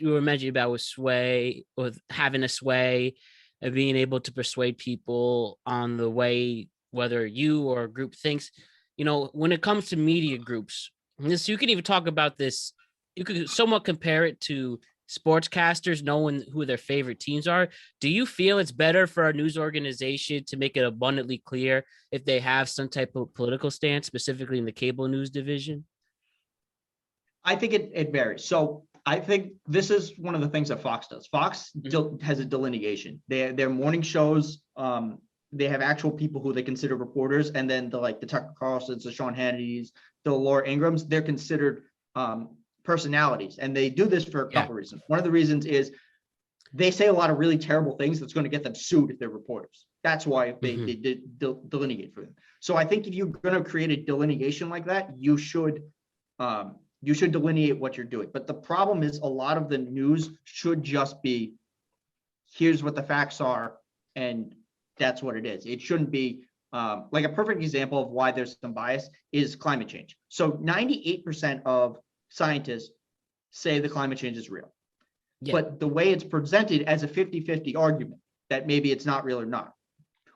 you were mentioning about with sway, with having a sway and being able to persuade people on the way, whether you or a group thinks, when it comes to media groups, this, you can even talk about this. You could somewhat compare it to sportscasters knowing who their favorite teams are. Do you feel it's better for a news organization to make it abundantly clear if they have some type of political stance, specifically in the cable news division? I think it varies. So I think this is one of the things that Fox does. Fox has a delineation. Their morning shows, they have actual people who they consider reporters, and then the Tucker Carlsons, the Sean Hannitys, the Laura Ingrams, they're considered personalities, and they do this for a couple reasons. One of the reasons is they say a lot of really terrible things that's going to get them sued if they're reporters. That's why they delineate for them. So I think if you're going to create a delineation like that, you should delineate what you're doing. But the problem is a lot of the news should just be, here's what the facts are, and that's what it is. It shouldn't be like a perfect example of why there's some bias is climate change. So 98% of scientists say the climate change is real. Yeah. But the way it's presented as a 50-50 argument that maybe it's not real or not,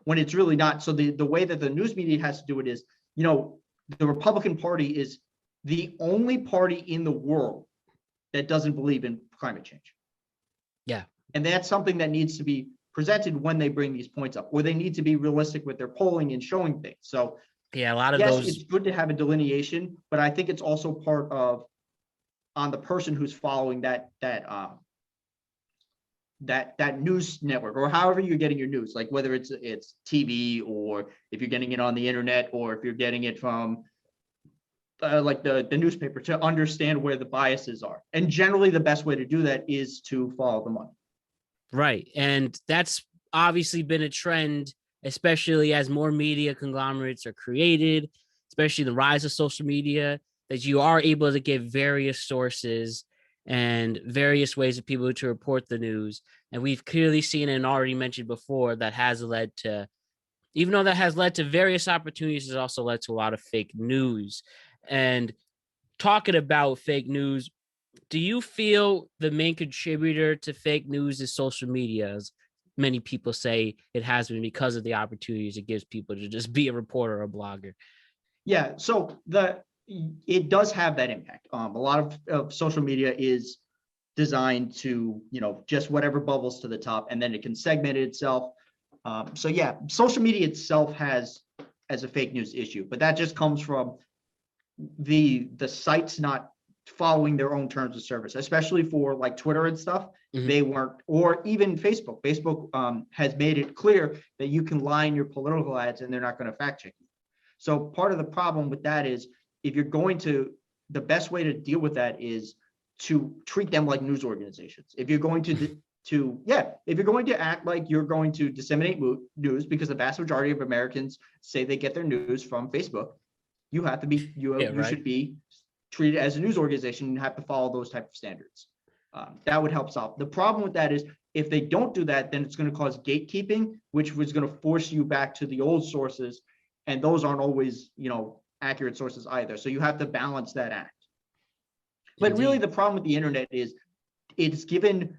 when it's really not. So the way that the news media has to do it is, the Republican Party is the only party in the world that doesn't believe in climate change. Yeah. And that's something that needs to be presented when they bring these points up, or they need to be realistic with their polling and showing things. So yeah, a lot of those. It's good to have a delineation, but I think it's also part of on the person who's following that news network, or however you're getting your news, like whether it's TV, or if you're getting it on the internet, or if you're getting it from like the newspaper, to understand where the biases are. And generally the best way to do that is to follow the money. Right. And that's obviously been a trend, especially as more media conglomerates are created, especially the rise of social media, that you are able to give various sources and various ways of people to report the news. And we've clearly seen and already mentioned before that has led to, even though that has led to various opportunities, it's also led to a lot of fake news. And talking about fake news, do you feel the main contributor to fake news is social media? As many people say it has been, because of the opportunities it gives people to just be a reporter or a blogger. Yeah, so it does have that impact. A lot of social media is designed to, just whatever bubbles to the top, and then it can segment it itself. So yeah, social media itself has a fake news issue, but that just comes from the sites not following their own terms of service, especially for like Twitter and stuff. They weren't, or even Facebook. Facebook has made it clear that you can line your political ads and they're not going to fact check you. So part of the problem with that is, if you're going to, the best way to deal with that is to treat them like news organizations. If you're going to if you're going to act like you're going to disseminate news, because the vast majority of Americans say they get their news from Facebook, you have to be, you should be treated as a news organization and have to follow those type of standards. That would help solve. The problem with that is, if they don't do that, then it's going to cause gatekeeping, which was going to force you back to the old sources, and those aren't always, accurate sources either. So you have to balance that act. But really, the problem with the internet is it's given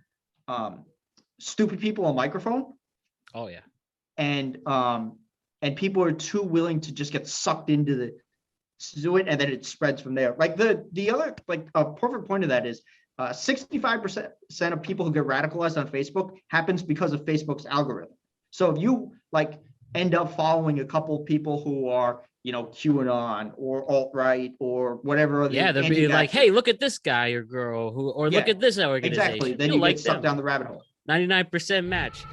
stupid people a microphone. Oh yeah. And people are too willing to just get sucked into it, and then it spreads from there. Like the other, like a perfect point of that is 65% of people who get radicalized on Facebook happens because of Facebook's algorithm. So if you end up following a couple of people who are, QAnon or alt-right or whatever. Yeah, they'll be like, hey, look at this guy or girl look at this organization. Exactly. Then you get sucked down the rabbit hole. 99% match.